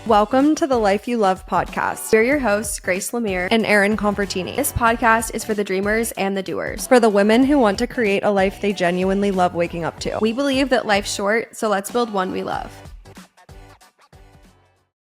Welcome to the Life You Love podcast. We're your hosts, Grace Lemire and Erin Convertini. This podcast is for the dreamers and the doers. For the women who want to create a life they genuinely love waking up to. We believe that life's short, so let's build one we love.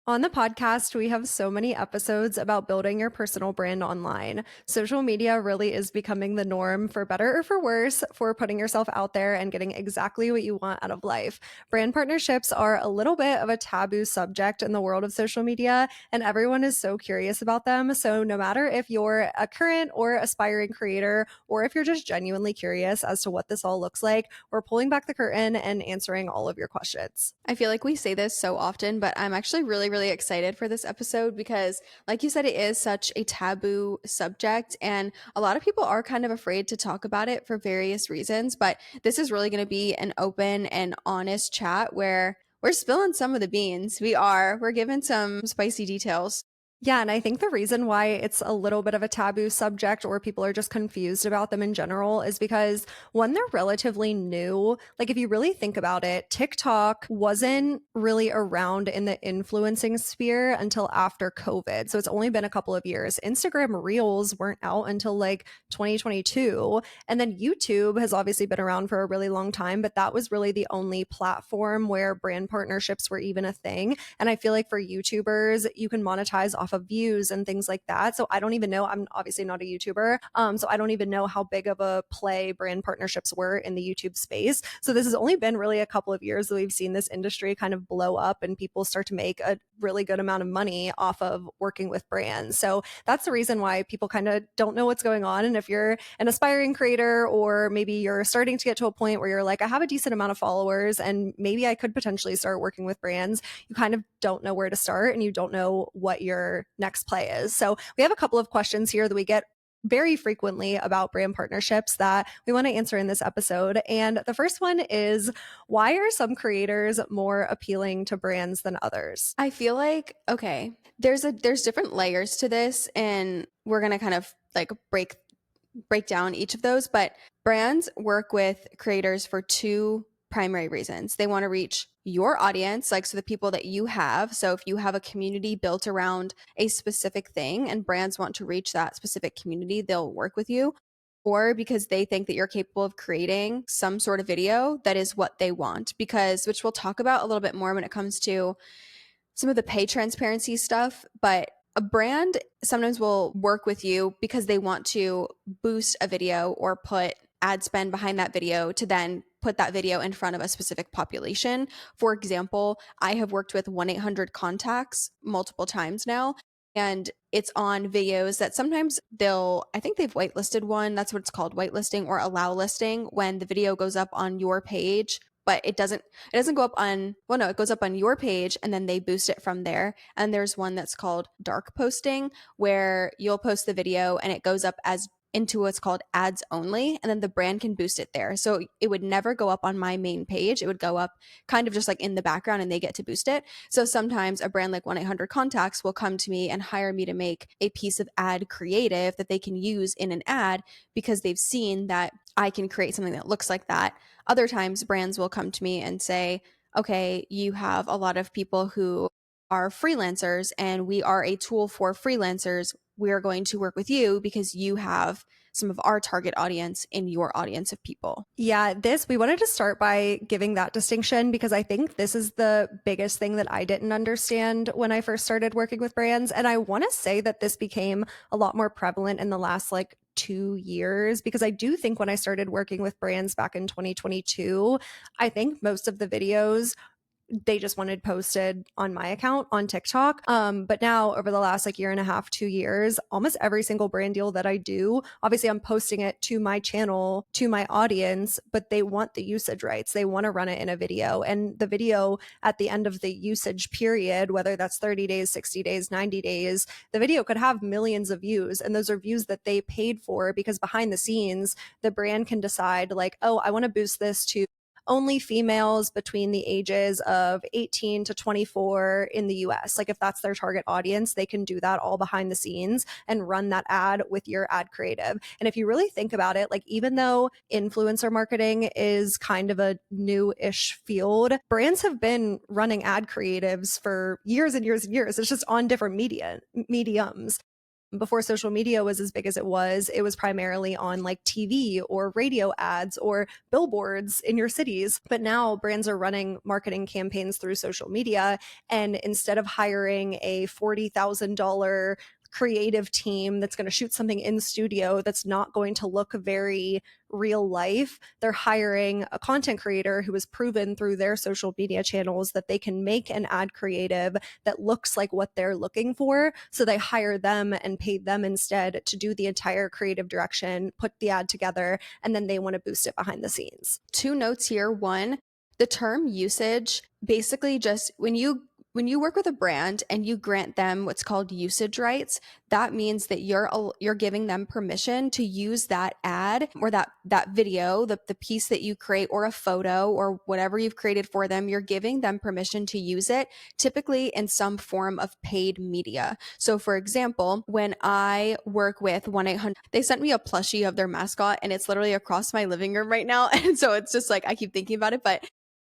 On the podcast, we have so many episodes about building your personal brand online. Social media really is becoming the norm, for better or for worse, for putting yourself out there and getting exactly what you want out of life. Brand partnerships are a little bit of a taboo subject in the world of social media, and everyone is so curious about them. So no matter if you're a current or aspiring creator, or if you're just genuinely curious as to what this all looks like, we're pulling back the curtain and answering all of your questions. I feel like we say this so often, but I'm actually really excited for this episode because, like you said, it is such a taboo subject and a lot of people are kind of afraid to talk about it for various reasons. But this is really going to be an open and honest chat where we're spilling some of the beans. We're giving some spicy details. Yeah, and I think the reason why it's a little bit of a taboo subject or people are just confused about them in general is because, one, they're relatively new. Like, if you really think about it, TikTok wasn't really around in the influencing sphere until after COVID. So it's only been a couple of years. Instagram Reels weren't out until like 2022. And then YouTube has obviously been around for a really long time, but that was really the only platform where brand partnerships were even a thing. And I feel like for YouTubers, you can monetize off of views and things like that. So I don't even know, I'm obviously not a YouTuber, so I don't even know how big of a play brand partnerships were in the YouTube space. So this has only been really a couple of years that we've seen this industry kind of blow up and people start to make a really good amount of money off of working with brands. So that's the reason why people kind of don't know what's going on. And if you're an aspiring creator, or maybe you're starting to get to a point where you're like, I have a decent amount of followers and maybe I could potentially start working with brands, you kind of don't know where to start and you don't know what your next play is. So we have a couple of questions here that we get very frequently about brand partnerships that we want to answer in this episode. And the first one is, why are some creators more appealing to brands than others? I feel like, okay, there's different layers to this, and we're going to kind of like break down each of those. But brands work with creators for two primary reasons. They want to reach your audience, like, so the people that you have. So if you have a community built around a specific thing and brands want to reach that specific community, they'll work with you. Or because they think that you're capable of creating some sort of video that is what they want, which we'll talk about a little bit more when it comes to some of the pay transparency stuff. But a brand sometimes will work with you because they want to boost a video or put ad spend behind that video to then put that video in front of a specific population. For example, I have worked with 1-800-CONTACTS multiple times now, and it's on videos that sometimes I think they've whitelisted one. That's what it's called, whitelisting or allow listing, when the video goes up on your page. But it doesn't go up on, well, no, it goes up on your page and then they boost it from there. And there's one that's called dark posting, where you'll post the video and it goes up as into what's called ads only, and then the brand can boost it there. So it would never go up on my main page. It would go up kind of just like in the background and they get to boost it. So sometimes a brand like 1-800-CONTACTS will come to me and hire me to make a piece of ad creative that they can use in an ad because they've seen that I can create something that looks like that. Other times brands will come to me and say, okay, you have a lot of people who are freelancers and we are a tool for freelancers. We're going to work with you because you have some of our target audience in your audience of people. Yeah, we wanted to start by giving that distinction because I think this is the biggest thing that I didn't understand when I first started working with brands. And I want to say that this became a lot more prevalent in the last 2 years, because I do think when I started working with brands back in 2022, I think most of the videos they just wanted posted on my account on TikTok. But now over the last year and a half, 2 years, almost every single brand deal that I do, obviously I'm posting it to my channel, to my audience, but they want the usage rights. They want to run it in a video, and the video at the end of the usage period, whether that's 30 days, 60 days, 90 days, the video could have millions of views. And those are views that they paid for, because behind the scenes, the brand can decide oh, I want to boost this to only females between the ages of 18 to 24 in the US. Like if that's their target audience, they can do that all behind the scenes and run that ad with your ad creative. And if you really think about it, like even though influencer marketing is kind of a new-ish field, brands have been running ad creatives for years and years and years. It's just on different mediums. Before social media was as big as it was primarily on like TV or radio ads or billboards in your cities. But now brands are running marketing campaigns through social media. And instead of hiring a $40,000 creative team that's going to shoot something in studio that's not going to look very real life, they're hiring a content creator who has proven through their social media channels that they can make an ad creative that looks like what they're looking for. So they hire them and pay them instead to do the entire creative direction, put the ad together, and then they want to boost it behind the scenes. Two notes here. One, the term usage basically just when you work with a brand and you grant them what's called usage rights, that means that you're giving them permission to use that ad or that video, the piece that you create, or a photo or whatever you've created for them. You're giving them permission to use it, typically in some form of paid media. So for example, when I work with 1-800, they sent me a plushie of their mascot and it's literally across my living room right now. And so it's just like I keep thinking about it. But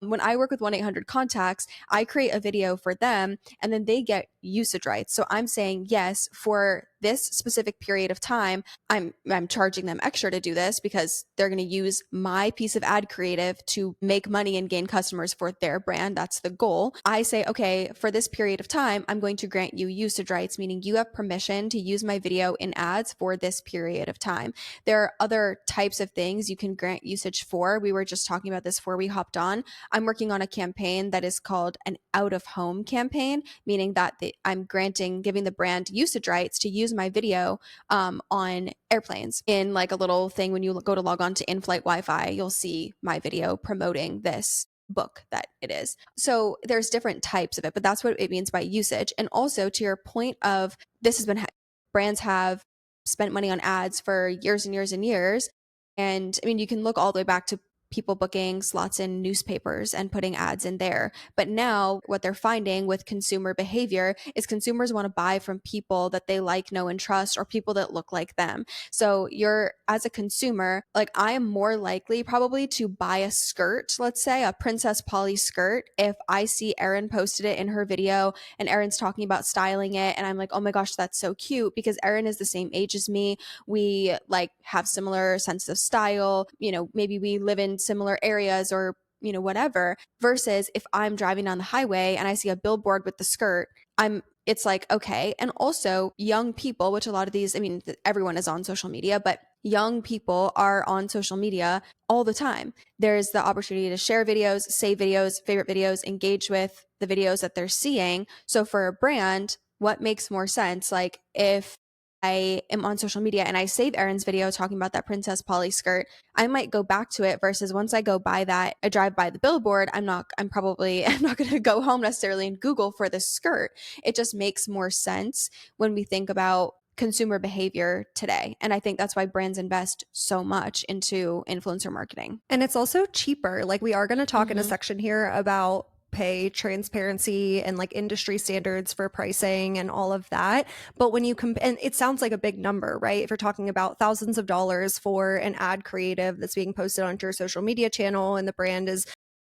when I work with 1-800 contacts, I create a video for them and then they get usage rights. So I'm saying, yes, for this specific period of time, I'm charging them extra to do this because they're going to use my piece of ad creative to make money and gain customers for their brand. That's the goal. I say, okay, for this period of time, I'm going to grant you usage rights, meaning you have permission to use my video in ads for this period of time. There are other types of things you can grant usage for. We were just talking about this before we hopped on. I'm working on a campaign that is called an out of home campaign, meaning that I'm giving the brand usage rights to use my video on airplanes. In like a little thing, when you go to log on to in-flight Wi-Fi, you'll see my video promoting this book that it is. So there's different types of it, but that's what it means by usage. And also to your point of this has been, brands have spent money on ads for years and years and years. And I mean, you can look all the way back to people booking slots in newspapers and putting ads in there. But now what they're finding with consumer behavior is consumers want to buy from people that they like, know, and trust, or people that look like them. So you're, as a consumer, like I am more likely probably to buy a skirt, let's say a Princess Polly skirt, if I see Erin posted it in her video and Erin's talking about styling it. And I'm like, oh my gosh, that's so cute, because Erin is the same age as me. We like have similar sense of style. You know, maybe we live in similar areas or whatever, versus if I'm driving on the highway and I see a billboard with the skirt, it's like, okay. And also young people, which a lot of these, I mean, everyone is on social media, but young people are on social media all the time. There's the opportunity to share videos, save videos, favorite videos, engage with the videos that they're seeing. So for a brand, what makes more sense? Like if I am on social media and I save Erin's video talking about that Princess Polly skirt, I might go back to it, versus once I go by that, I drive by the billboard, I'm not going to go home necessarily and Google for this skirt. It just makes more sense when we think about consumer behavior today. And I think that's why brands invest so much into influencer marketing. And it's also cheaper. Like we are going to talk in a section here about pay transparency and like industry standards for pricing and all of that. But when you and it sounds like a big number, right? If you're talking about thousands of dollars for an ad creative that's being posted onto your social media channel and the brand is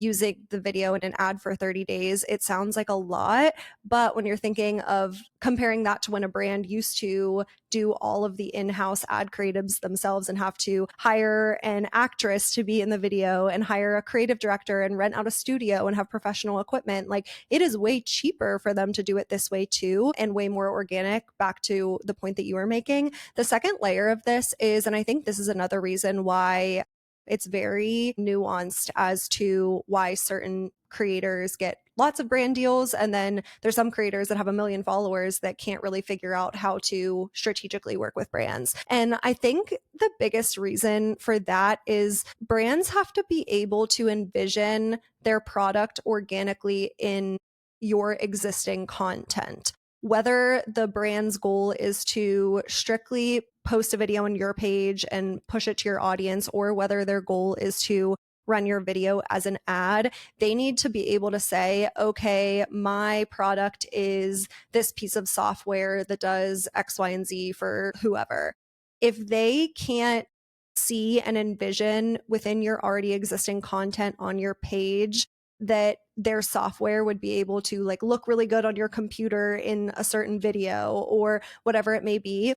using the video in an ad for 30 days, it sounds like a lot. But when you're thinking of comparing that to when a brand used to do all of the in-house ad creatives themselves and have to hire an actress to be in the video and hire a creative director and rent out a studio and have professional equipment, like it is way cheaper for them to do it this way too, and way more organic, back to the point that you were making. The second layer of this is, and I think this is another reason why it's very nuanced as to why certain creators get lots of brand deals, and then there's some creators that have 1 million followers that can't really figure out how to strategically work with brands. And I think the biggest reason for that is brands have to be able to envision their product organically in your existing content. Whether the brand's goal is to strictly post a video on your page and push it to your audience, or whether their goal is to run your video as an ad, they need to be able to say, okay, my product is this piece of software that does X, Y, and Z for whoever. If they can't see and envision within your already existing content on your page that their software would be able to like look really good on your computer in a certain video or whatever it may be,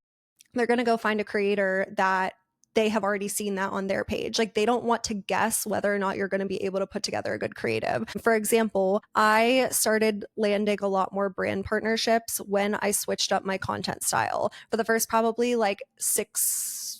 they're going to go find a creator that they have already seen that on their page. Like they don't want to guess whether or not you're going to be able to put together a good creative. For example, I started landing a lot more brand partnerships when I switched up my content style. For the first probably like six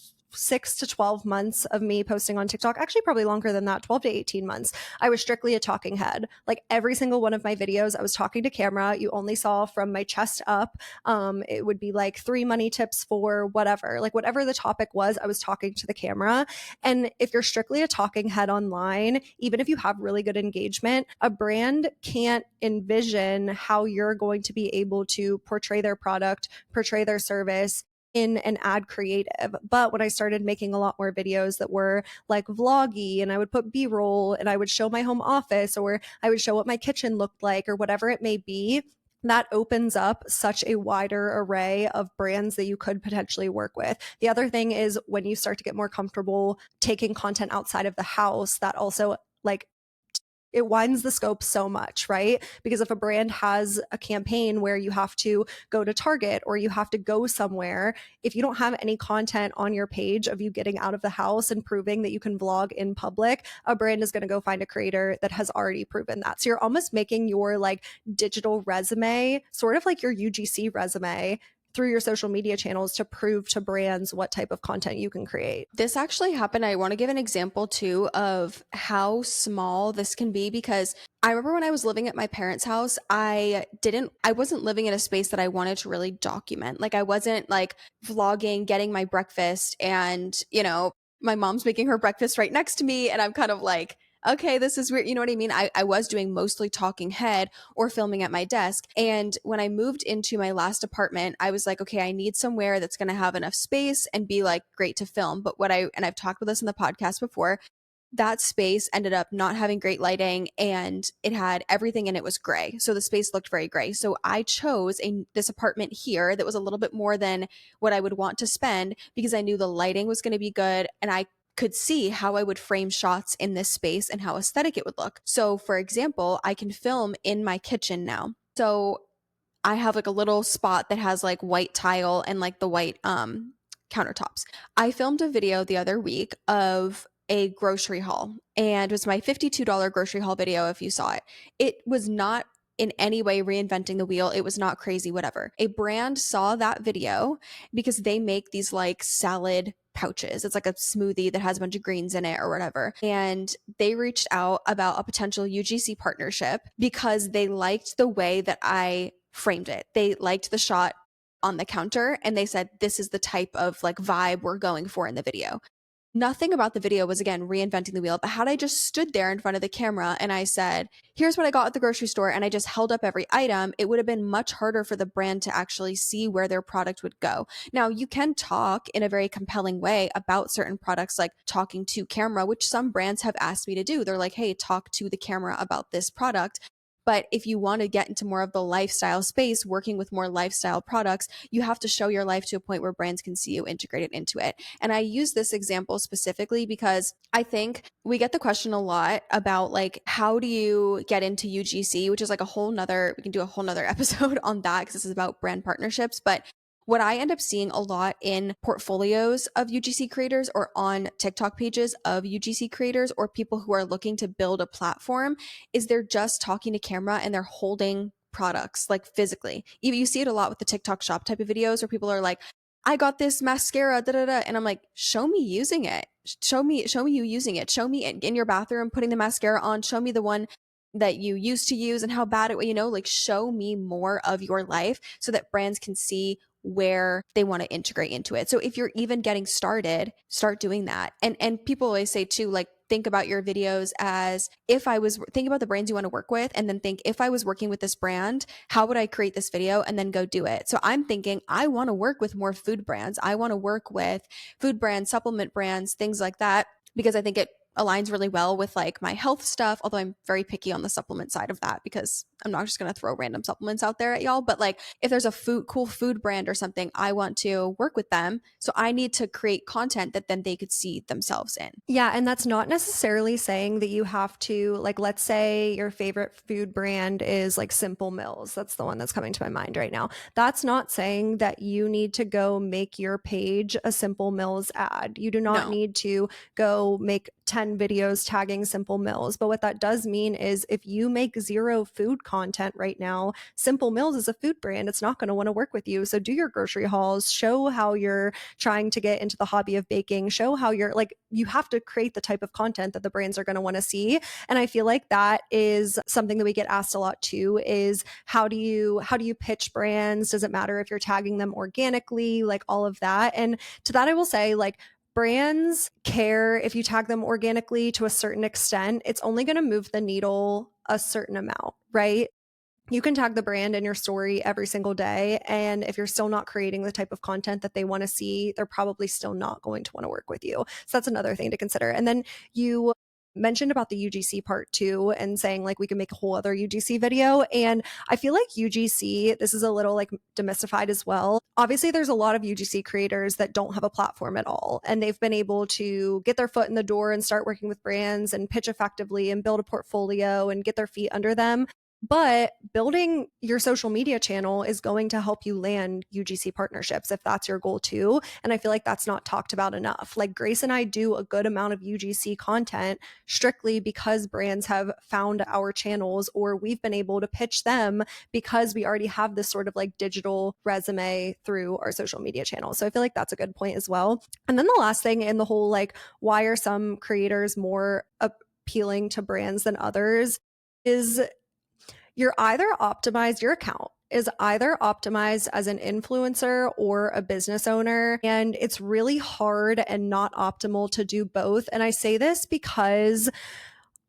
to 12 months of me posting on TikTok, actually probably longer than that, 12 to 18 months, I was strictly a talking head. Like every single one of my videos, I was talking to camera. You only saw from my chest up. It would be like 3 money tips for whatever, like whatever the topic was, I was talking to the camera. And if you're strictly a talking head online, even if you have really good engagement, a brand can't envision how you're going to be able to portray their product, portray their service in an ad creative. But when I started making a lot more videos that were like vloggy, and I would put B-roll and I would show my home office, or I would show what my kitchen looked like, or whatever it may be, that opens up such a wider array of brands that you could potentially work with. The other thing is when you start to get more comfortable taking content outside of the house, that also like it widens the scope so much, right? Because if a brand has a campaign where you have to go to Target or you have to go somewhere, if you don't have any content on your page of you getting out of the house and proving that you can vlog in public, a brand is going to go find a creator that has already proven that. So you're almost making your like digital resume sort of like your UGC resume through your social media channels to prove to brands what type of content you can create. This actually happened. I want to give an example too of how small this can be, because I remember when I was living at my parents' house, I wasn't living in a space that I wanted to really document. Like I wasn't like vlogging, getting my breakfast, and my mom's making her breakfast right next to me, and I'm kind of like, okay, this is weird. You know what I mean? I was doing mostly talking head or filming at my desk. And when I moved into my last apartment, I was like, okay, I need somewhere that's going to have enough space and be like great to film. But and I've talked about this in the podcast before, that space ended up not having great lighting, and it had everything in it was gray. So the space looked very gray. So I chose this apartment here that was a little bit more than what I would want to spend, because I knew the lighting was going to be good and I could see how I would frame shots in this space and how aesthetic it would look. So for example, I can film in my kitchen now. So I have like a little spot that has like white tile and like the white countertops. I filmed a video the other week of a grocery haul, and it was my $52 grocery haul video. If you saw it, it was not in any way reinventing the wheel. It was not crazy, whatever. A brand saw that video because they make these like salad pouches. It's like a smoothie that has a bunch of greens in it or whatever. And they reached out about a potential UGC partnership because they liked the way that I framed it. They liked the shot on the counter, and they said, this is the type of like vibe we're going for in the video. Nothing about the video was, again, reinventing the wheel. But had I just stood there in front of the camera and I said, here's what I got at the grocery store, and I just held up every item, it would have been much harder for the brand to actually see where their product would go. Now, you can talk in a very compelling way about certain products, like talking to camera, which some brands have asked me to do. They're like, hey, talk to the camera about this product. But if you want to get into more of the lifestyle space, working with more lifestyle products, you have to show your life to a point where brands can see you integrated into it. And I use this example specifically because I think we get the question a lot about like, how do you get into UGC, which is like we can do a whole nother episode on that because this is about brand partnerships. But what I end up seeing a lot in portfolios of UGC creators or on TikTok pages of UGC creators or people who are looking to build a platform is they're just talking to camera and they're holding products like physically. You see it a lot with the TikTok shop type of videos where people are like, I got this mascara, da da da. And I'm like, show me using it. Show me you using it. Show me in your bathroom putting the mascara on. Show me the one that you used to use and how bad it, like show me more of your life so that brands can see where they want to integrate into it. So if you're even getting started, start doing that. And people always say too, like, think about your videos as think about the brands you want to work with, and then think, if I was working with this brand, how would I create this video, and then go do it. So I'm thinking, I want to work with more food brands. I want to work with food brands, supplement brands, things like that, because I think it aligns really well with like my health stuff, although I'm very picky on the supplement side of that because I'm not just going to throw random supplements out there at y'all. But like if there's a cool food brand or something, I want to work with them. So I need to create content that then they could see themselves in. Yeah, and that's not necessarily saying that you have to, like, let's say your favorite food brand is like Simple Mills. That's the one that's coming to my mind right now. That's not saying that you need to go make your page a Simple Mills ad. You do not No. need to go make 10 videos tagging Simple Mills. But what that does mean is if you make zero food content right now, Simple Mills is a food brand. It's not going to want to work with you. So do your grocery hauls, show how you're trying to get into the hobby of baking, show how you're like, you have to create the type of content that the brands are going to want to see. And I feel like that is something that we get asked a lot too, is how do you pitch brands? Does it matter if you're tagging them organically, like all of that? And to that I will say, like, brands care if you tag them organically to a certain extent. It's only going to move the needle a certain amount, right? You can tag the brand in your story every single day. And if you're still not creating the type of content that they want to see, they're probably still not going to want to work with you. So that's another thing to consider. And then you mentioned about the UGC part too, and saying like we can make a whole other UGC video. And I feel like UGC, this is a little like demystified as well. Obviously, there's a lot of UGC creators that don't have a platform at all. And they've been able to get their foot in the door and start working with brands and pitch effectively and build a portfolio and get their feet under them. But building your social media channel is going to help you land UGC partnerships if that's your goal too. And I feel like that's not talked about enough. Like Grace and I do a good amount of UGC content strictly because brands have found our channels or we've been able to pitch them because we already have this sort of like digital resume through our social media channel. So I feel like that's a good point as well. And then the last thing in the whole, like, why are some creators more appealing to brands than others is your account is either optimized as an influencer or a business owner. And it's really hard and not optimal to do both. And I say this because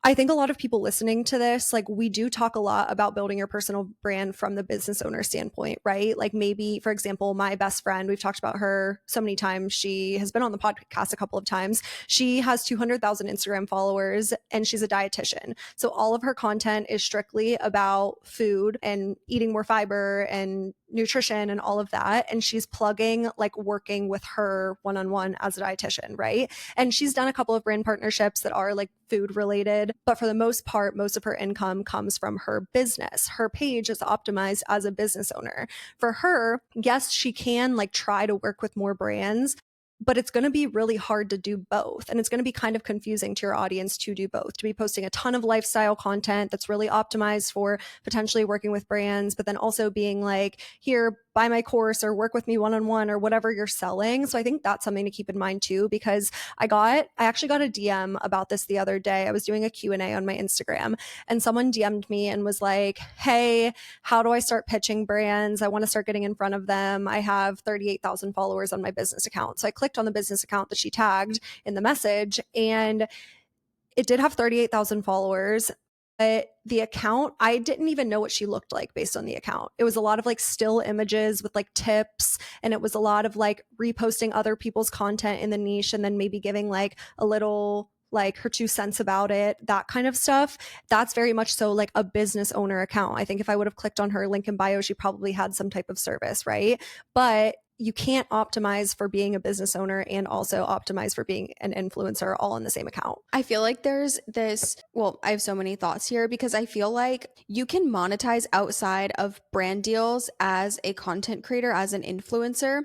I think a lot of people listening to this, like, we do talk a lot about building your personal brand from the business owner standpoint, right? Like maybe, for example, my best friend, we've talked about her so many times. She has been on the podcast a couple of times. She has 200,000 Instagram followers and she's a dietitian. So all of her content is strictly about food and eating more fiber and nutrition and all of that. And she's plugging like working with her one-on-one as a dietitian, right? And she's done a couple of brand partnerships that are like food related, but for the most part, most of her income comes from her business. Her page is optimized as a business owner. For her, yes, she can like try to work with more brands, but it's going to be really hard to do both. And it's going to be kind of confusing to your audience to do both, to be posting a ton of lifestyle content that's really optimized for potentially working with brands, but then also being like, here, buy my course or work with me one-on-one or whatever you're selling. So I think that's something to keep in mind too, because I actually got a DM about this the other day. I was doing a Q&A on my Instagram and someone DM'd me and was like, hey, how do I start pitching brands? I want to start getting in front of them. I have 38,000 followers on my business account. So I clicked on the business account that she tagged in the message and it did have 38,000 followers. But the account, I didn't even know what she looked like based on the account. It was a lot of like still images with like tips. And it was a lot of like reposting other people's content in the niche and then maybe giving like a little like her 2 cents about it, that kind of stuff. That's very much so like a business owner account. I think if I would have clicked on her link in bio, she probably had some type of service, right? But you can't optimize for being a business owner and also optimize for being an influencer all in the same account. I feel like there's this, well, I have so many thoughts here because I feel like you can monetize outside of brand deals as a content creator, as an influencer.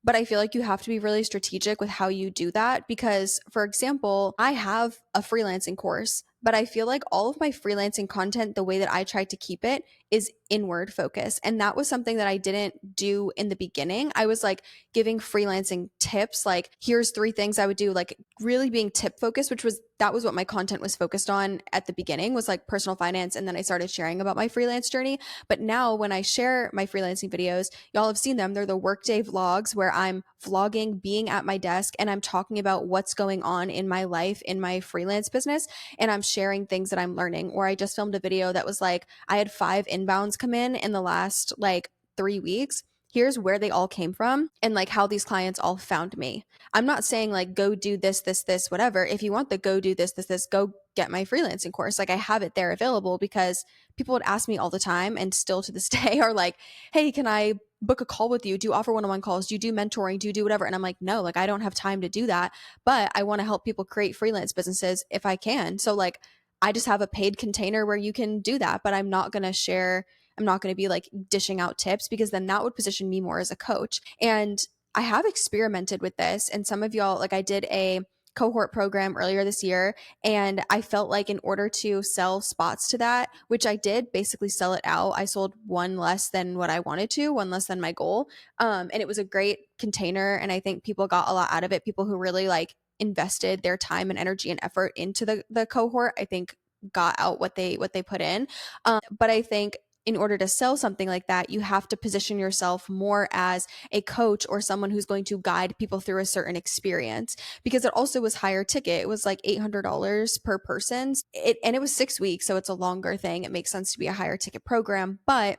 But I feel like you have to be really strategic with how you do that because, for example, I have a freelancing course, but I feel like all of my freelancing content, the way that I tried to keep it is inward focus. And that was something that I didn't do in the beginning. I was like giving freelancing tips, like here's 3 things I would do, like really being tip focused, that was what my content was focused on at the beginning, was like personal finance. And then I started sharing about my freelance journey. But now when I share my freelancing videos, y'all have seen them. They're the workday vlogs where I'm vlogging, being at my desk, and I'm talking about what's going on in my life, in my freelance business. And I'm sharing things that I'm learning. Or I just filmed a video that was like, I had 5 inbounds come in the last like 3 weeks. here's where they all came from and like how these clients all found me. I'm not saying like go do this, whatever. If you want the go do this, go get my freelancing course. Like I have it there available because people would ask me all the time and still to this day are like, hey, can I book a call with you? Do you offer one-on-one calls? Do you do mentoring? Do you do whatever? And I'm like, no, like I don't have time to do that, but I want to help people create freelance businesses if I can. So like I just have a paid container where you can do that, but I'm not going to be like dishing out tips because then that would position me more as a coach. And I have experimented with this. And some of y'all, like I did a cohort program earlier this year. And I felt like in order to sell spots to that, which I did basically sell it out, I sold one less than what I wanted to, one less than my goal. And it was a great container. And I think people got a lot out of it. People who really like invested their time and energy and effort into the cohort, I think got out what they put in. But I think in order to sell something like that, you have to position yourself more as a coach or someone who's going to guide people through a certain experience because it also was higher ticket. It was like $800 per person. And it was 6 weeks. So it's a longer thing. It makes sense to be a higher ticket program, but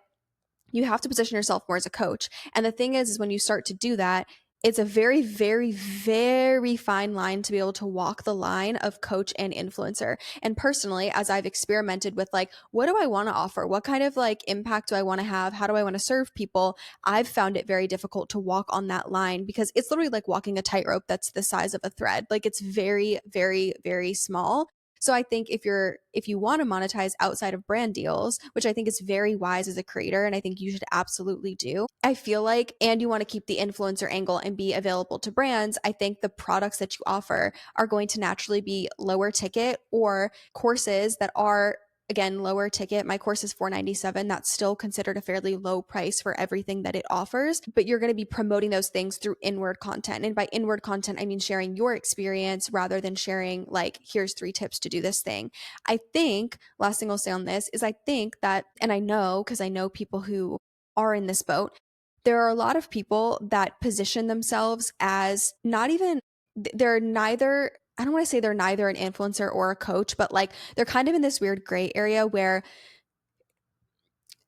you have to position yourself more as a coach. And the thing is when you start to do that, it's a very, very, very fine line to be able to walk the line of coach and influencer. And personally, as I've experimented with like, what do I want to offer? What kind of like impact do I want to have? How do I want to serve people? I've found it very difficult to walk on that line because it's literally like walking a tightrope that's the size of a thread. Like it's very, very, very small. So I think if you want to monetize outside of brand deals, which I think is very wise as a creator and I think you should absolutely do. I feel like and you want to keep the influencer angle and be available to brands, I think the products that you offer are going to naturally be lower ticket or courses that are again lower ticket. My course is $497. That's still considered a fairly low price for everything that it offers, but you're going to be promoting those things through inward content. And by inward content I mean sharing your experience rather than sharing like here's 3 tips to do this thing. I think last thing I'll say on this is I think that, and I know because I know people who are in this boat, there are a lot of people that position themselves as not even they're neither, I don't want to say they're neither an influencer or a coach, but like they're kind of in this weird gray area where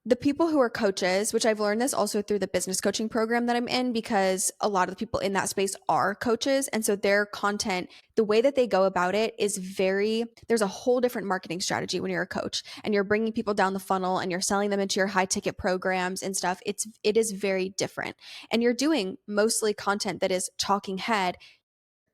the people who are coaches, which I've learned this also through the business coaching program that I'm in, because a lot of the people in that space are coaches. And so their content, the way that they go about it is there's a whole different marketing strategy when you're a coach and you're bringing people down the funnel and you're selling them into your high ticket programs and stuff. It is very different. And you're doing mostly content that is talking head,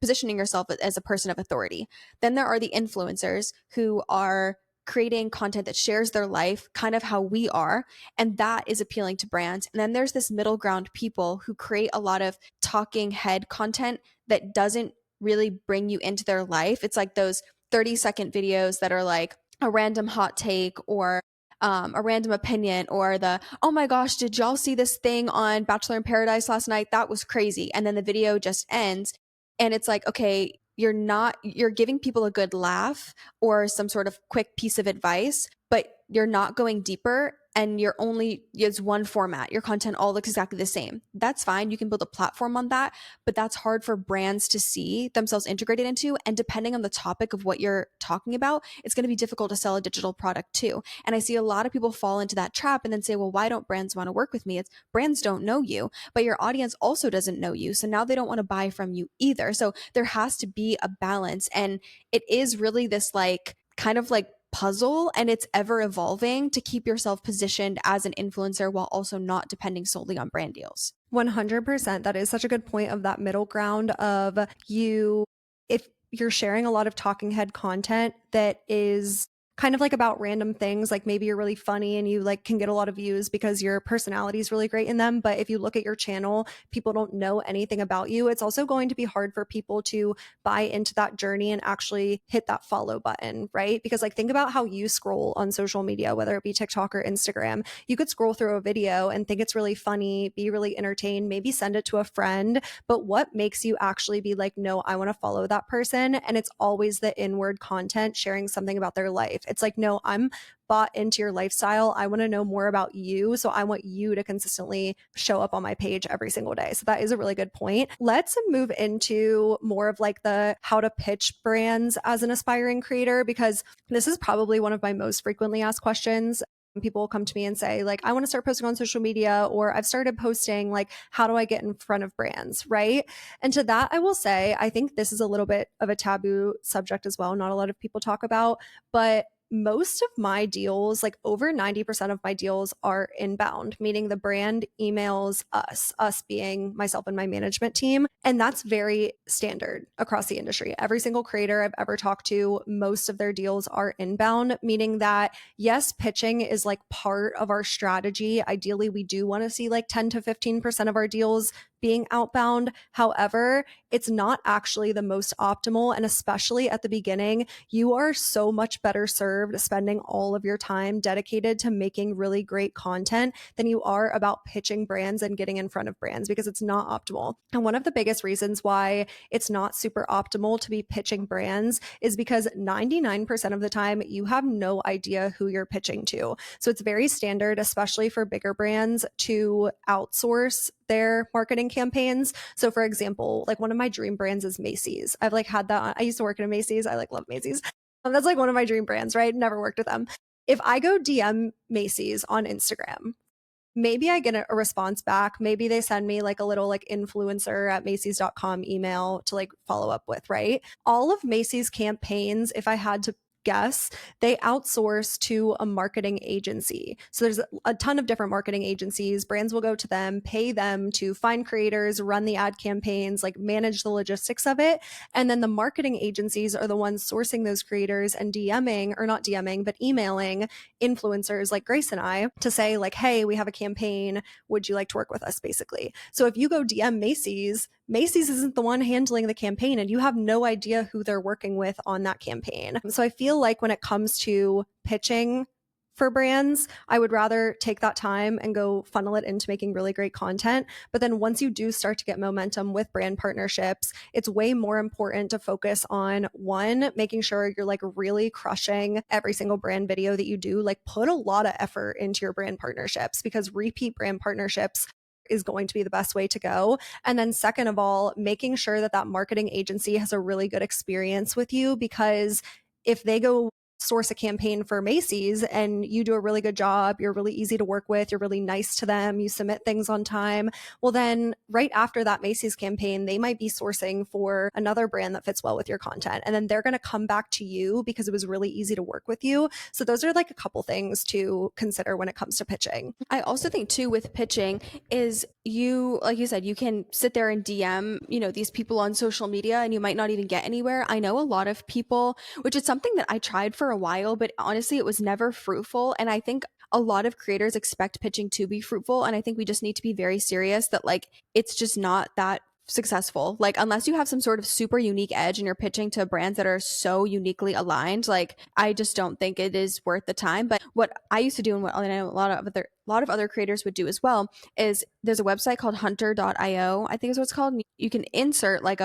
positioning yourself as a person of authority. Then there are the influencers who are creating content that shares their life, kind of how we are, and that is appealing to brands. And then there's this middle ground people who create a lot of talking head content that doesn't really bring you into their life. It's like those 30-second videos that are like a random hot take or a random opinion or the oh my gosh, did y'all see this thing on Bachelor in Paradise last night? That was crazy. And then the video just ends and it's like, okay, you're giving people a good laugh or some sort of quick piece of advice, but you're not going deeper and you're only it's one format. Your content all looks exactly the same. That's fine. You can build a platform on that, but that's hard for brands to see themselves integrated into. And depending on the topic of what you're talking about, it's going to be difficult to sell a digital product too. And I see a lot of people fall into that trap and then say, well, why don't brands want to work with me? It's brands don't know you, but your audience also doesn't know you. So now they don't want to buy from you either. So there has to be a balance. And it is really this like kind of like puzzle and it's ever evolving to keep yourself positioned as an influencer while also not depending solely on brand deals. 100%. That is such a good point of that middle ground of you, if you're sharing a lot of talking head content that is kind of like about random things, like maybe you're really funny and you like can get a lot of views because your personality is really great in them. But if you look at your channel, people don't know anything about you. It's also going to be hard for people to buy into that journey and actually hit that follow button, right? Because like think about how you scroll on social media, whether it be TikTok or Instagram. You could scroll through a video and think it's really funny, be really entertained, maybe send it to a friend. But what makes you actually be like, no, I want to follow that person? And it's always the inward content sharing something about their life. It's like, no, I'm bought into your lifestyle. I want to know more about you. So I want you to consistently show up on my page every single day. So that is a really good point. Let's move into more of like the how to pitch brands as an aspiring creator, because this is probably one of my most frequently asked questions. People will come to me and say, like, I want to start posting on social media, or I've started posting, like, how do I get in front of brands, right? And to that, I will say, I think this is a little bit of a taboo subject as well. Not a lot of people talk about, but most of my deals, like over 90% of my deals, are inbound, meaning the brand emails us being myself and my management team. And that's very standard across the industry. Every single creator I've ever talked to, most of their deals are inbound, meaning that yes, pitching is like part of our strategy. Ideally, we do want to see like 10 to 15% of our deals being outbound. However, it's not actually the most optimal. And especially at the beginning, you are so much better served spending all of your time dedicated to making really great content than you are about pitching brands and getting in front of brands, because it's not optimal. And one of the biggest reasons why it's not super optimal to be pitching brands is because 99% of the time you have no idea who you're pitching to. So it's very standard, especially for bigger brands, to outsource their marketing campaigns. So for example, like one of my dream brands is Macy's. I've like had that I used to work at Macy's. I like love Macy's. That's like one of my dream brands, right? Never worked with them. If I go DM Macy's on Instagram, maybe I get a response back. Maybe they send me like a little like influencer at Macy's.com email to like follow up with, right? All of Macy's campaigns, if I had to guess, they outsource to a marketing agency. So there's a ton of different marketing agencies. Brands will go to them, pay them to find creators, run the ad campaigns, like manage the logistics of it. And then the marketing agencies are the ones sourcing those creators and DMing, or not DMing, but emailing influencers like Grace and I to say, like, hey, we have a campaign. Would you like to work with us, basically? So if you go DM Macy's, Macy's isn't the one handling the campaign, and you have no idea who they're working with on that campaign. So I feel like when it comes to pitching for brands, I would rather take that time and go funnel it into making really great content. But then once you do start to get momentum with brand partnerships, it's way more important to focus on, one, making sure you're like really crushing every single brand video that you do. Like put a lot of effort into your brand partnerships, because repeat brand partnerships is going to be the best way to go. And then second of all, making sure that that marketing agency has a really good experience with you, because if they go source a campaign for Macy's and you do a really good job, you're really easy to work with, you're really nice to them, you submit things on time, well then right after that Macy's campaign, they might be sourcing for another brand that fits well with your content. And then they're going to come back to you because it was really easy to work with you. So those are like a couple things to consider when it comes to pitching. I also think too with pitching is, you, like you said, you can sit there and DM, these people on social media and you might not even get anywhere. I know a lot of people, which is something that I tried for a while, but honestly, it was never fruitful. And I think a lot of creators expect pitching to be fruitful. And I think we just need to be very serious that like, it's just not that successful. Like unless you have some sort of super unique edge and you're pitching to brands that are so uniquely aligned, like I just don't think it is worth the time. But what I used to do, and what I know a lot of other creators would do as well, is there's a website called hunter.io, I think is what it's called. You can insert like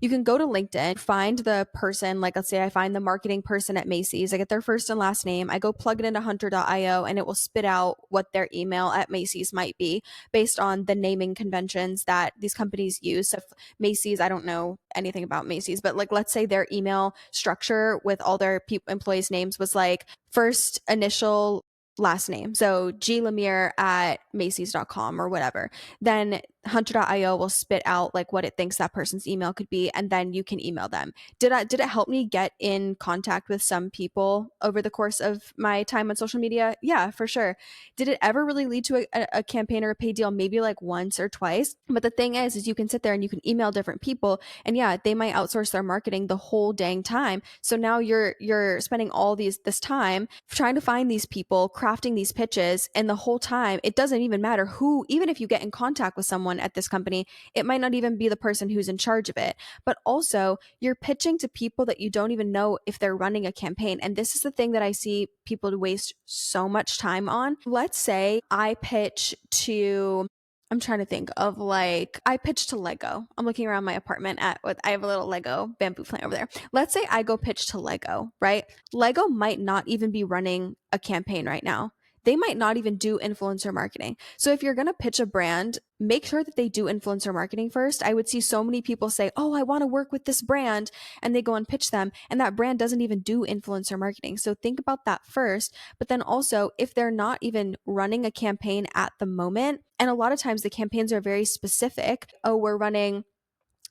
you can go to LinkedIn, find the person, like let's say I find the marketing person at Macy's, I get their first and last name, I go plug it into hunter.io, and it will spit out what their email at Macy's might be based on the naming conventions that these companies use. So if Macy's, I don't know anything about Macy's, but like let's say their email structure with all their employees' names was like first initial last name. So G Lemire at Macy's.com or whatever. Then Hunter.io will spit out like what it thinks that person's email could be, and then you can email them. Did it help me get in contact with some people over the course of my time on social media? Yeah, for sure. Did it ever really lead to a campaign or a paid deal? Maybe like once or twice. But the thing is you can sit there and you can email different people, and yeah, they might outsource their marketing the whole dang time. So now you're spending all this time trying to find these people, crafting these pitches, and the whole time it doesn't even matter who, even if you get in contact with someone at this company, it might not even be the person who's in charge of it. But also, you're pitching to people that you don't even know if they're running a campaign. And this is the thing that I see people waste so much time on. Let's say I pitch to, I'm trying to think of like, I pitch to Lego. I'm looking around my apartment I have a little Lego bamboo plant over there. Let's say I go pitch to Lego, right? Lego might not even be running a campaign right now. they might not even do influencer marketing. So if you're going to pitch a brand, make sure that they do influencer marketing first. I would see so many people say, "Oh, I want to work with this brand," and they go and pitch them, and that brand doesn't even do influencer marketing. So think about that first. But then also, if they're not even running a campaign at the moment, and a lot of times the campaigns are very specific. Oh, we're running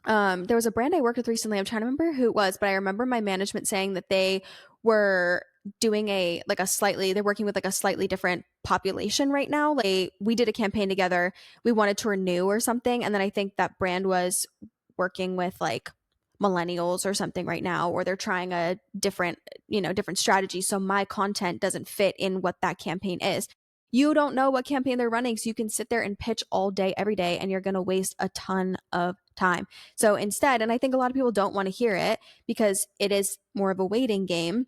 there was a brand I worked with recently. I'm trying to remember who it was, but I remember my management saying that they were doing they're working with like a slightly different population right now. Like we did a campaign together. We wanted to renew or something. And then I think that brand was working with like millennials or something right now, or they're trying a different strategy. So my content doesn't fit in what that campaign is. You don't know what campaign they're running. So you can sit there and pitch all day, every day, and you're going to waste a ton of time. So instead, and I think a lot of people don't want to hear it because it is more of a waiting game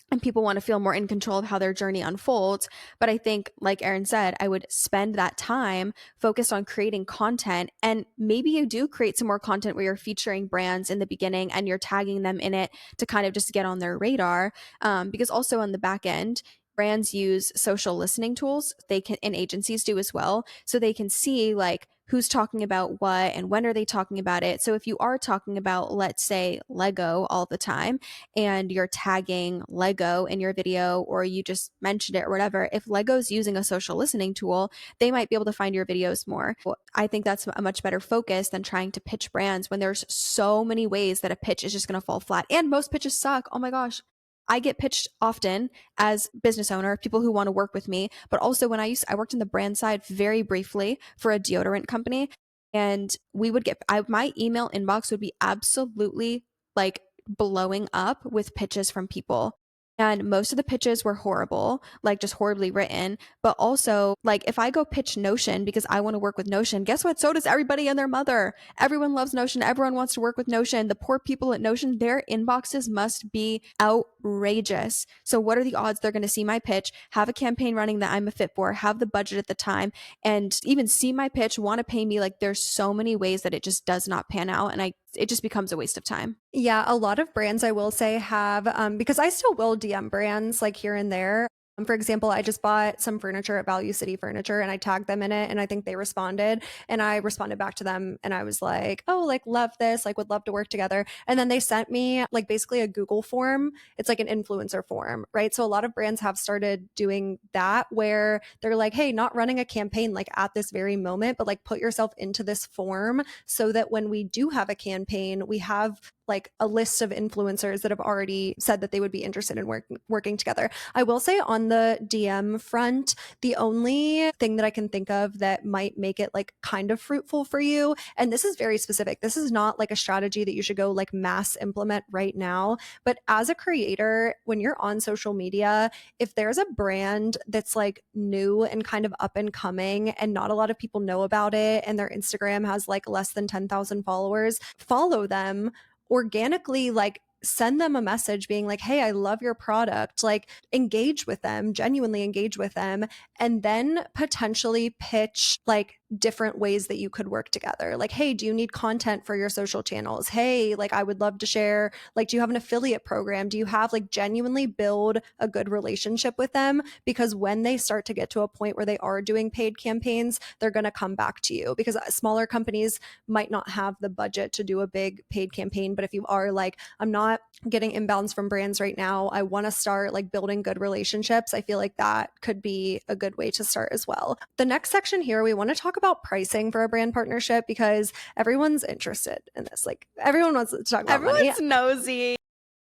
and people want to feel more in control of how their journey unfolds. But I think, like Erin said, I would spend that time focused on creating content. And maybe you do create some more content where you're featuring brands in the beginning and you're tagging them in it to kind of just get on their radar. Because also on the back end, brands use social listening tools. They can, and agencies do as well. So they can see like who's talking about what and when are they talking about it. So if you are talking about, let's say, Lego all the time, and you're tagging Lego in your video, or you just mentioned it or whatever, if Lego's using a social listening tool, they might be able to find your videos more. I think that's a much better focus than trying to pitch brands when there's so many ways that a pitch is just going to fall flat. And most pitches suck. Oh my gosh. I get pitched often as business owner, people who want to work with me, but also when I worked in the brand side very briefly for a deodorant company, and my email inbox would be absolutely like blowing up with pitches from people. And most of the pitches were horrible, like just horribly written. But also, like, if I go pitch Notion because I want to work with Notion, guess what? So does everybody and their mother. Everyone loves Notion. Everyone wants to work with Notion. The poor people at Notion, their inboxes must be outrageous. So, what are the odds they're going to see my pitch, have a campaign running that I'm a fit for, have the budget at the time, and even see my pitch, want to pay me? Like, there's so many ways that it just does not pan out. And it just becomes a waste of time. Yeah, a lot of brands I will say have, because I still will DM brands like here and there. For example, I just bought some furniture at Value City Furniture and I tagged them in it and I think they responded and I responded back to them and I was like, oh, like love this, like would love to work together. And then they sent me like basically a Google form. It's like an influencer form, right? So a lot of brands have started doing that where they're like, hey, not running a campaign like at this very moment, but like put yourself into this form so that when we do have a campaign, we have like a list of influencers that have already said that they would be interested in working together. I will say on the DM front, the only thing that I can think of that might make it like kind of fruitful for you, and this is very specific, this is not like a strategy that you should go like mass implement right now, but as a creator, when you're on social media, if there's a brand that's like new and kind of up and coming and not a lot of people know about it and their Instagram has like less than 10,000 followers, follow them organically, like send them a message being like, hey, I love your product, like engage with them, genuinely engage with them, and then potentially pitch like different ways that you could work together. Like, hey, do you need content for your social channels? Hey, like I would love to share, like, do you have an affiliate program? Do you have like genuinely build a good relationship with them? Because when they start to get to a point where they are doing paid campaigns, they're going to come back to you because smaller companies might not have the budget to do a big paid campaign. But if you are like, I'm not getting inbounds from brands right now, I want to start like building good relationships, I feel like that could be a good way to start as well. The next section here, we want to talk about pricing for a brand partnership because everyone's interested in this. Like everyone wants to talk about money. Everyone's nosy.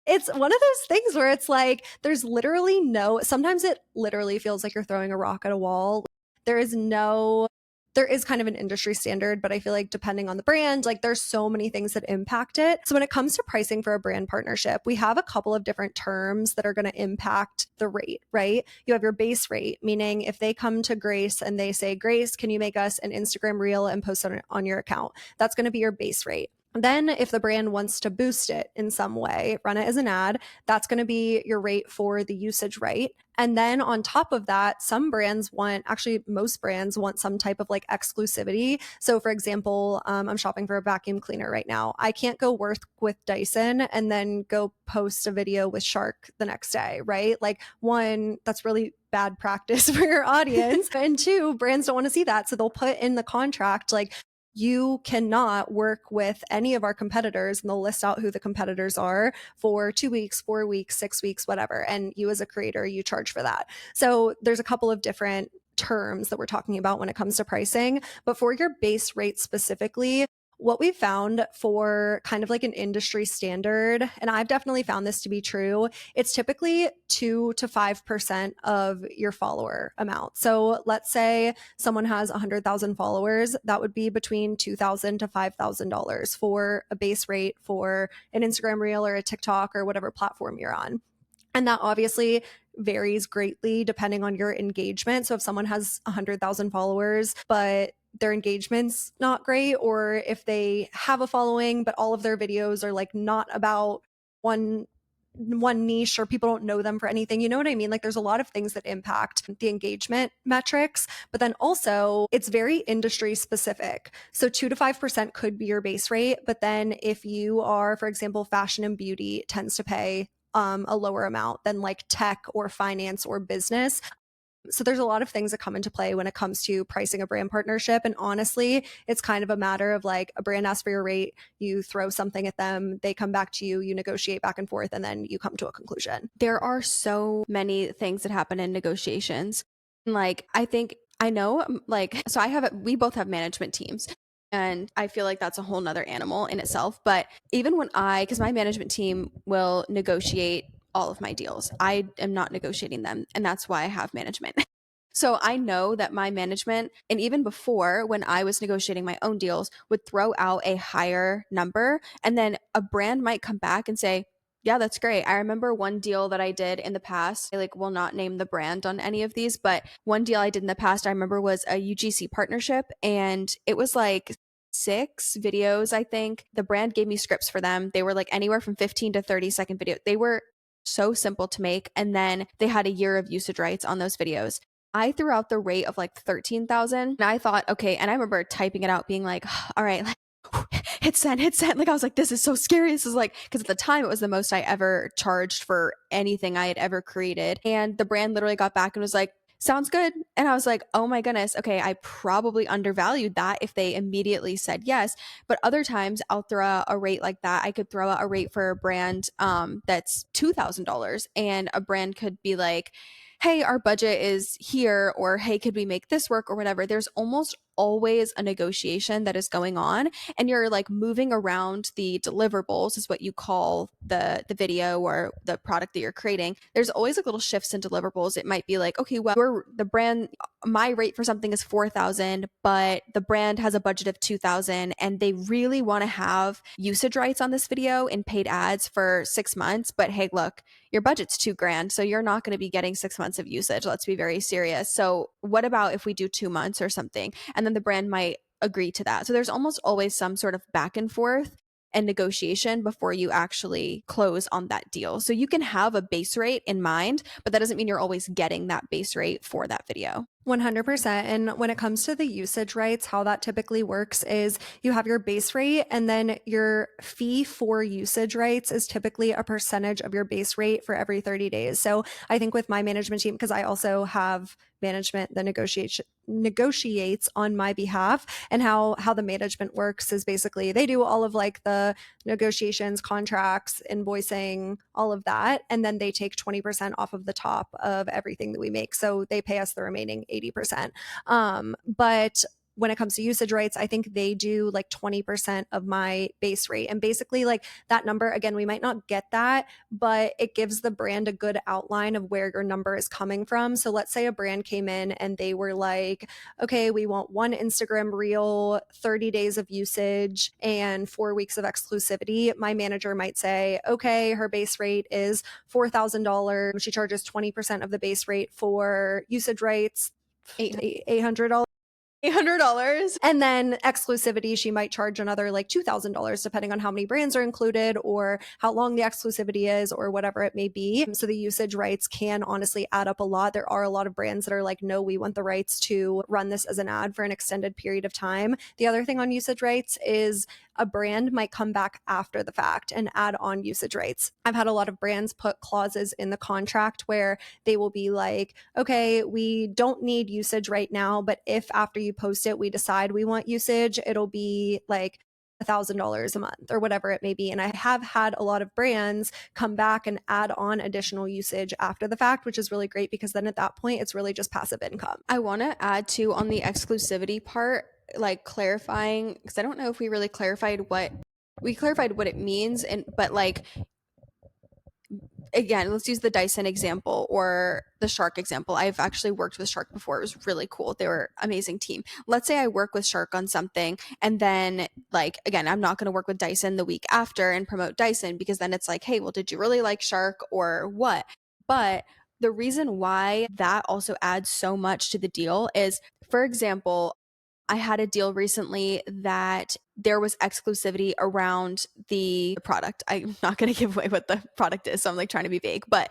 It's one of those things where it's like there's literally sometimes it literally feels like you're throwing a rock at a wall. There is no there is kind of an industry standard, but I feel like depending on the brand, like there's so many things that impact it. So when it comes to pricing for a brand partnership, we have a couple of different terms that are going to impact the rate, right? You have your base rate, meaning if they come to Grace and they say, Grace, can you make us an Instagram reel and post it on your account? That's going to be your base rate. Then if the brand wants to boost it in some way, run it as an ad, that's going to be your rate for the usage right. And then on top of that, most brands want some type of like exclusivity. So for example, I'm shopping for a vacuum cleaner right now. I can't go work with Dyson and then go post a video with Shark the next day, right? Like one, that's really bad practice for your audience. And two, brands don't want to see that. So they'll put in the contract, like, you cannot work with any of our competitors, and they'll list out who the competitors are for 2 weeks, 4 weeks, 6 weeks, whatever. And you as a creator, you charge for that. So there's a couple of different terms that we're talking about when it comes to pricing. But for your base rate specifically, what we found for kind of like an industry standard, and I've definitely found this to be true, it's typically 2 to 5% of your follower amount. So let's say someone has 100,000 followers, that would be between $2,000 to $5,000 for a base rate for an Instagram reel or a TikTok or whatever platform you're on. And that obviously varies greatly depending on your engagement. So if someone has 100,000 followers, but their engagement's not great, or if they have a following, but all of their videos are like not about one niche, or people don't know them for anything. You know what I mean? Like there's a lot of things that impact the engagement metrics, but then also it's very industry specific. So 2 to 5% could be your base rate. But then if you are, for example, fashion and beauty tends to pay a lower amount than like tech or finance or business. So there's a lot of things that come into play when it comes to pricing a brand partnership. And honestly, it's kind of a matter of like a brand asks for your rate, you throw something at them, they come back to you, you negotiate back and forth, and then you come to a conclusion. There are so many things that happen in negotiations. Like, I think I know, like, so we both have management teams. And I feel like that's a whole nother animal in itself. But even when because my management team will negotiate all of my deals, I am not negotiating them. And that's why I have management. So I know that my management, and even before when I was negotiating my own deals, would throw out a higher number. And then a brand might come back and say, yeah, that's great. I remember one deal that I did in the past. I like will not name the brand on any of these, but one deal I did in the past I remember was a UGC partnership, and it was like 6 videos, I think. The brand gave me scripts for them. They were like anywhere from 15 to 30-second video. They were so simple to make, and then they had a year of usage rights on those videos. I threw out the rate of like 13,000, and I thought, okay, and I remember typing it out being like, all right, like hit send, hit send. Like I was like, this is so scary. This is like, because at the time it was the most I ever charged for anything I had ever created. And the brand literally got back and was like, sounds good. And I was like, oh my goodness. Okay, I probably undervalued that if they immediately said yes. But other times I'll throw out a rate like that. I could throw out a rate for a brand that's $2,000, and a brand could be like, hey, our budget is here, or hey, could we make this work, or whatever. There's almost always a negotiation that is going on, and you're like moving around the deliverables, is what you call the video or the product that you're creating. There's always like little shifts in deliverables. It might be like, okay, well, the brand, my rate for something is 4,000, but the brand has a budget of 2,000, and they really want to have usage rights on this video in paid ads for 6 months. But hey, look, your budget's $2,000, so you're not going to be getting 6 months of usage. Let's be very serious. So what about if we do 2 months or something? And then the brand might agree to that. So there's almost always some sort of back and forth and negotiation before you actually close on that deal. So you can have a base rate in mind, but that doesn't mean you're always getting that base rate for that video. 100%. And when it comes to the usage rights, how that typically works is you have your base rate, and then your fee for usage rights is typically a percentage of your base rate for every 30 days. So I think with my management team, because I also have management that negotiates on my behalf, and how the management works is basically they do all of like the negotiations, contracts, invoicing, all of that, and then they take 20% off of the top of everything that we make, so they pay us the remaining 80%. But when it comes to usage rights, I think they do like 20% of my base rate. And basically, like that number, again, we might not get that, but it gives the brand a good outline of where your number is coming from. So let's say a brand came in and they were like, okay, we want one Instagram reel, 30 days of usage, and 4 weeks of exclusivity. My manager might say, okay, her base rate is $4,000. She charges 20% of the base rate for usage rights, $800. $800. And then exclusivity, she might charge another like $2,000 depending on how many brands are included or how long the exclusivity is or whatever it may be. So the usage rights can honestly add up a lot. There are a lot of brands that are like, no, we want the rights to run this as an ad for an extended period of time. The other thing on usage rights is a brand might come back after the fact and add on usage rights. I've had a lot of brands put clauses in the contract where they will be like, okay, we don't need usage right now, but if after you post it, we decide we want usage, it'll be like $1,000 a month or whatever it may be. And I have had a lot of brands come back and add on additional usage after the fact, which is really great because then at that point, it's really just passive income. I want to add too on the exclusivity part, like clarifying, because I don't know if we really clarified what it means, and but like again, let's use the Dyson example or the Shark example. I've actually worked with Shark before. It was really cool. They were an amazing team. Let's say I work with Shark on something, and then, like, again, I'm not going to work with Dyson the week after and promote Dyson because then it's like, hey, well, did you really like Shark or what? But the reason why that also adds so much to the deal is, for example, I had a deal recently that there was exclusivity around the product. I'm not going to give away what the product is, so I'm like trying to be vague, but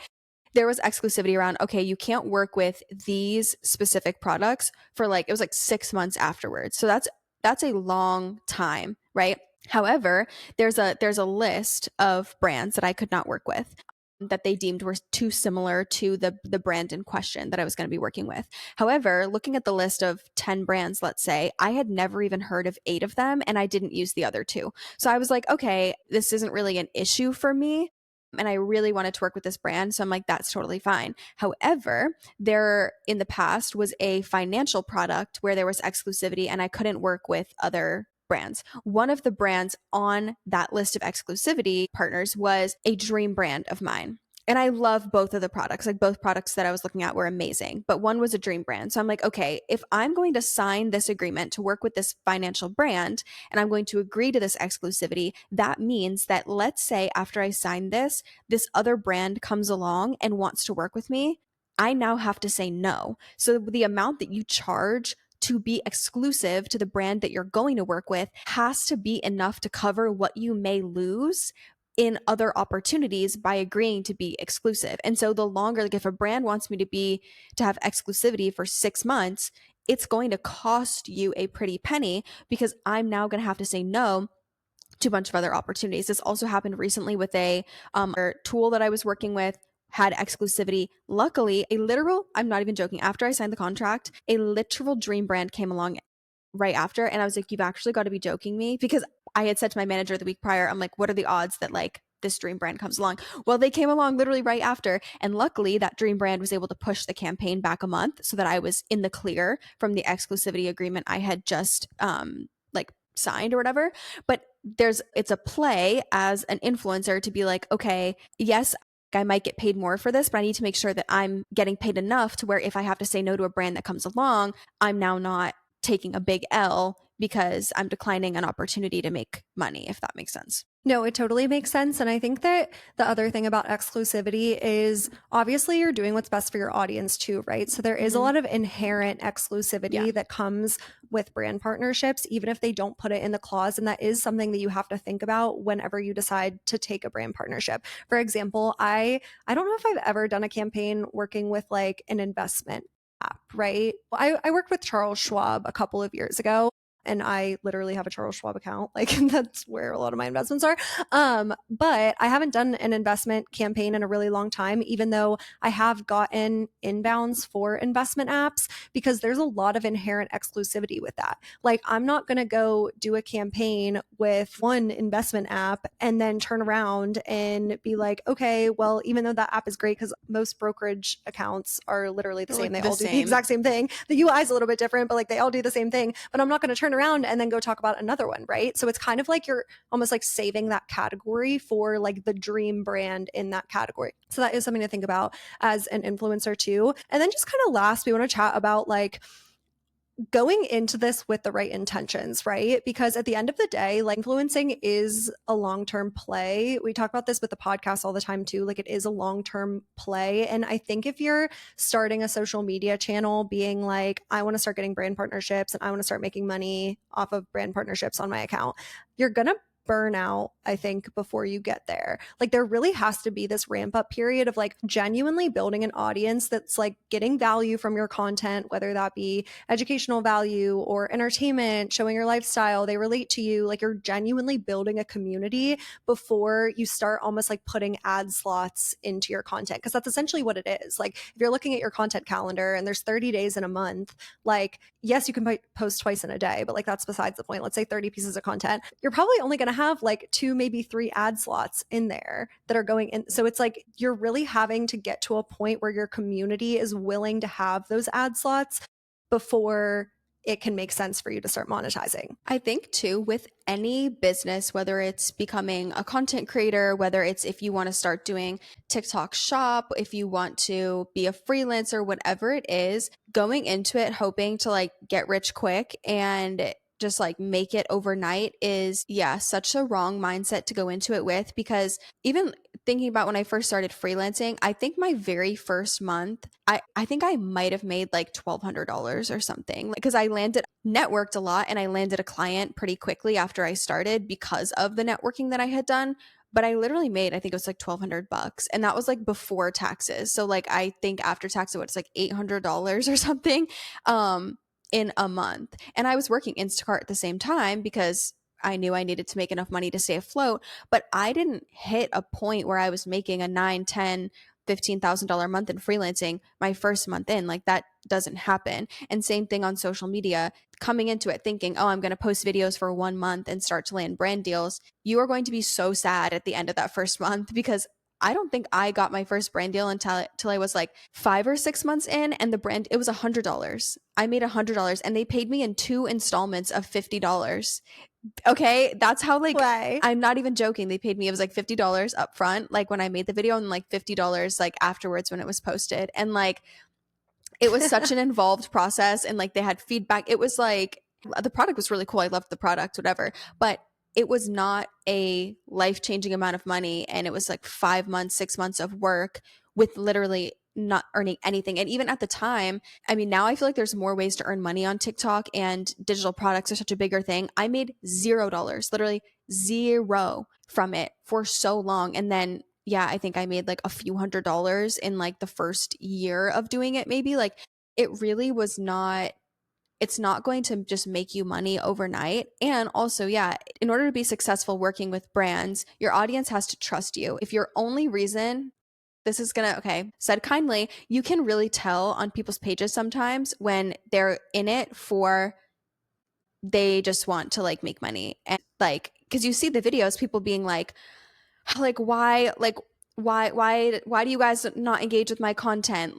there was exclusivity around, okay, you can't work with these specific products for like, it was like 6 months afterwards. So that's a long time, right? However, there's a list of brands that I could not work with that they deemed were too similar to the brand in question that I was going to be working with. However, looking at the list of 10 brands, let's say, I had never even heard of 8 of them and I didn't use the other 2. So I was like, okay, this isn't really an issue for me. And I really wanted to work with this brand. So I'm like, that's totally fine. However, there in the past was a financial product where there was exclusivity and I couldn't work with other brands. One of the brands on that list of exclusivity partners was a dream brand of mine. And I love both of the products. Like both products that I was looking at were amazing, but one was a dream brand. So I'm like, okay, if I'm going to sign this agreement to work with this financial brand and I'm going to agree to this exclusivity, that means that let's say after I sign this, this other brand comes along and wants to work with me, I now have to say no. So the amount that you charge to be exclusive to the brand that you're going to work with has to be enough to cover what you may lose in other opportunities by agreeing to be exclusive. And so the longer, like if a brand wants me to have exclusivity for 6 months, it's going to cost you a pretty penny because I'm now going to have to say no to a bunch of other opportunities. This also happened recently with a tool that I was working with had exclusivity. Luckily, I'm not even joking, after I signed the contract, a literal dream brand came along right after. And I was like, you've actually got to be joking me, because I had said to my manager the week prior, I'm like, what are the odds that like this dream brand comes along? Well, they came along literally right after. And luckily that dream brand was able to push the campaign back a month so that I was in the clear from the exclusivity agreement I had just like signed or whatever. But it's a play as an influencer to be like, okay, yes, I might get paid more for this, but I need to make sure that I'm getting paid enough to where if I have to say no to a brand that comes along, I'm now not taking a big L because I'm declining an opportunity to make money, if that makes sense. No, it totally makes sense. And I think that the other thing about exclusivity is obviously you're doing what's best for your audience too, right? So there is a lot of inherent exclusivity that comes with brand partnerships, even if they don't put it in the clause. And that is something that you have to think about whenever you decide to take a brand partnership. For example, I don't know if I've ever done a campaign working with like an investment app, right? I worked with Charles Schwab a couple of years ago and I literally have a Charles Schwab account. Like that's where a lot of my investments are. But I haven't done an investment campaign in a really long time, even though I have gotten inbounds for investment apps because there's a lot of inherent exclusivity with that. Like I'm not going to go do a campaign with one investment app and then turn around and be like, okay, well, even though that app is great because most brokerage accounts are literally the same. They all do the exact same thing. The UI is a little bit different, but like they all do the same thing. But I'm not going to turn around and then go talk about another one, right? So it's kind of like you're almost like saving that category for like the dream brand in that category. So that is something to think about as an influencer too. And then just kind of last, we want to chat about like going into this with the right intentions, right? Because at the end of the day, like influencing is a long term play. We talk about this with the podcast all the time too. Like it is a long term play. And I think if you're starting a social media channel being like, I want to start getting brand partnerships and I want to start making money off of brand partnerships on my account, you're going to burn out, I think, before you get there. Like there really has to be this ramp up period of like genuinely building an audience that's like getting value from your content, whether that be educational value or entertainment, showing your lifestyle, they relate to you. Like you're genuinely building a community before you start almost like putting ad slots into your content. Cause that's essentially what it is. Like if you're looking at your content calendar and there's 30 days in a month, like, yes, you can post twice in a day, but like that's besides the point. Let's say 30 pieces of content. You're probably only going to have like 2, maybe 3 ad slots in there that are going in. So it's like you're really having to get to a point where your community is willing to have those ad slots before it can make sense for you to start monetizing. I think too, with any business, whether it's becoming a content creator, whether it's if you want to start doing TikTok shop, if you want to be a freelancer, whatever it is, going into it hoping to like get rich quick and just like make it overnight is, yeah, such a wrong mindset to go into it with. Because even thinking about when I first started freelancing, I think my very first month, I think I might have made like $1,200 or something because I landed networked a lot and I landed a client pretty quickly after I started because of the networking that I had done. But I literally made, I think it was like $1,200, and that was like before taxes. So like I think after tax, it's like $800 or something. In a month. And I was working Instacart at the same time because I knew I needed to make enough money to stay afloat, but I didn't hit a point where I was making a 9, 10, $15,000 month in freelancing my first month in. Like that doesn't happen. And same thing on social media, coming into it thinking, oh, I'm going to post videos for 1 month and start to land brand deals. You are going to be so sad at the end of that first month because I don't think I got my first brand deal until I was like 5 or 6 months in, and the brand, it was $100. I made $100 and they paid me in 2 installments of $50. Okay, that's how like Way. I'm not even joking. They paid me, it was like $50 up front, like when I made the video, and like $50 like afterwards when it was posted. And like it was such an involved process, and like they had feedback. It was like the product was really cool. I loved the product, whatever. But it was not a life-changing amount of money, and it was like 5 months, 6 months of work with literally not earning anything. And even at the time, I mean, now I feel like there's more ways to earn money on TikTok, and digital products are such a bigger thing. I made $0, literally zero from it for so long. And then yeah, I think I made like a few $100s in like the first year of doing it, maybe. Like it really was not, it's not going to just make you money overnight. And also, yeah, in order to be successful working with brands, your audience has to trust you. If your only reason, this is gonna, okay, said kindly, you can really tell on people's pages sometimes when they're in it for, they just want to like make money. And like, because you see the videos, people being like why do you guys not engage with my content?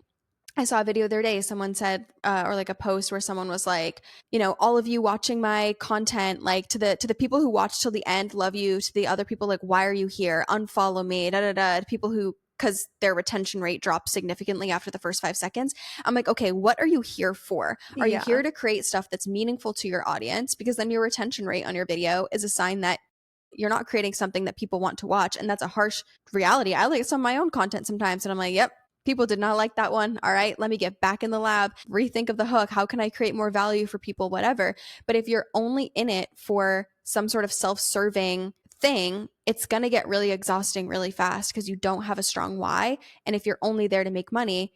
I saw a video the other day, someone said or like a post where someone was like, you know, all of you watching my content, like to the people who watch till the end, love you. To the other people, like, why are you here? Unfollow me. Da da da. To people who, because their retention rate drops significantly after the first 5 seconds. I'm like, okay, what are you here for? Are you Yeah. here to create stuff that's meaningful to your audience? Because then your retention rate on your video is a sign that you're not creating something that people want to watch. And that's a harsh reality. I like some of my own content sometimes, and I'm like, yep, people did not like that one. All right, let me get back in the lab, rethink of the hook. How can I create more value for people, whatever. But if you're only in it for some sort of self-serving thing, it's going to get really exhausting really fast because you don't have a strong why. And if you're only there to make money,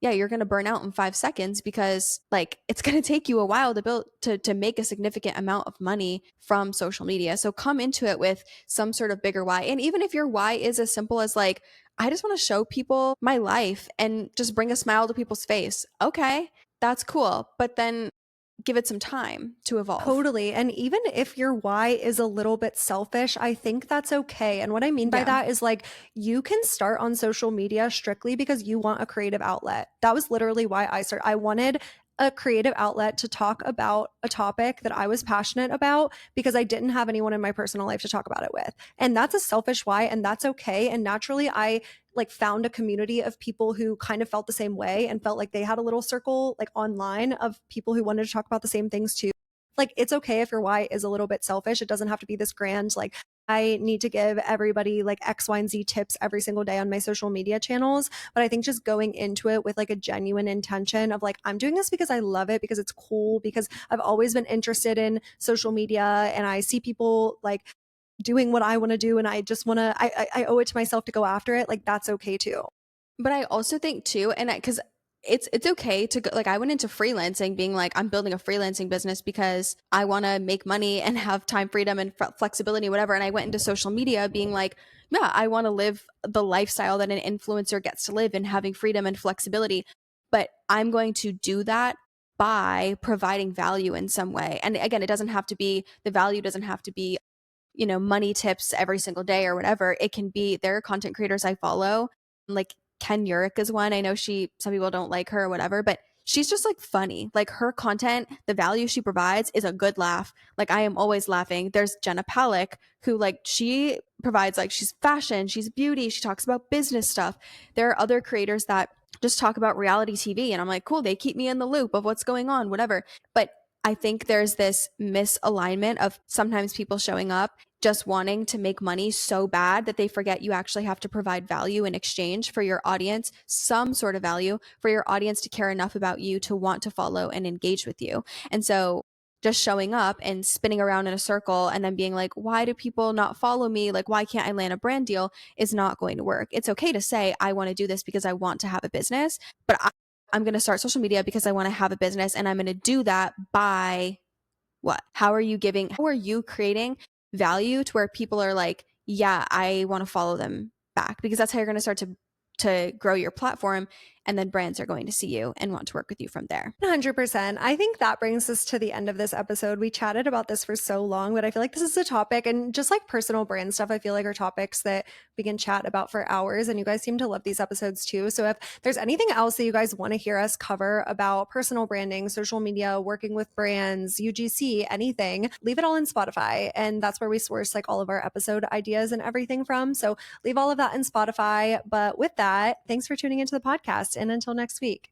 yeah, you're going to burn out in 5 seconds because like it's going to take you a while to build to make a significant amount of money from social media. So come into it with some sort of bigger why. And even if your why is as simple as like, I just want to show people my life and just bring a smile to people's face. Okay, that's cool. But then give it some time to evolve. Totally. And even if your why is a little bit selfish, I think that's okay. And what I mean by Yeah. that is like you can start on social media strictly because you want a creative outlet. That was literally why I started. I wanted a creative outlet to talk about a topic that I was passionate about because I didn't have anyone in my personal life to talk about it with. And that's a selfish why, and that's okay. And naturally, I like found a community of people who kind of felt the same way and felt like they had a little circle like online of people who wanted to talk about the same things too. Like it's okay if your why is a little bit selfish. It doesn't have to be this grand like I need to give everybody like X, Y, and Z tips every single day on my social media channels. But I think just going into it with like a genuine intention of like, I'm doing this because I love it, because it's cool, because I've always been interested in social media and I see people like doing what I want to do. And I just want to, I owe it to myself to go after it. Like that's okay too. But I also think too, and because it's okay to go, like I went into freelancing being like I'm building a freelancing business because I want to make money and have time freedom and flexibility, whatever. And I went into social media being like, yeah, I want to live the lifestyle that an influencer gets to live and having freedom and flexibility. But I'm going to do that by providing value in some way. And again, it doesn't have to be, the value doesn't have to be, money tips every single day or whatever. It can be, there are content creators I follow, like Ken Urich is one. I know some people don't like her or whatever, but she's just like funny. Like her content, the value she provides is a good laugh. Like I am always laughing. There's Jenna Palick, who like she provides, like she's fashion, she's beauty, she talks about business stuff. There are other creators that just talk about reality TV, and I'm like, cool, they keep me in the loop of what's going on, whatever. But I think there's this misalignment of sometimes people showing up just wanting to make money so bad that they forget you actually have to provide value in exchange for your audience, some sort of value for your audience to care enough about you to want to follow and engage with you. And so just showing up and spinning around in a circle and then being like, why do people not follow me? Like, why can't I land a brand deal is not going to work. It's okay to say, I want to do this because I want to have a business, but I'm going to start social media because I want to have a business, and I'm going to do that by what? How are you creating value to where people are like, yeah, I want to follow them back, because that's how you're going to start to grow your platform, and then brands are going to see you and want to work with you from there. 100%. I think that brings us to the end of this episode. We chatted about this for so long, but I feel like this is a topic, and just like personal brand stuff, I feel like are topics that we can chat about for hours. And you guys seem to love these episodes too. So if there's anything else that you guys want to hear us cover about personal branding, social media, working with brands, UGC, anything, leave it all in Spotify. And that's where we source like all of our episode ideas and everything from. So leave all of that in Spotify. But with that, thanks for tuning into the podcast. And until next week.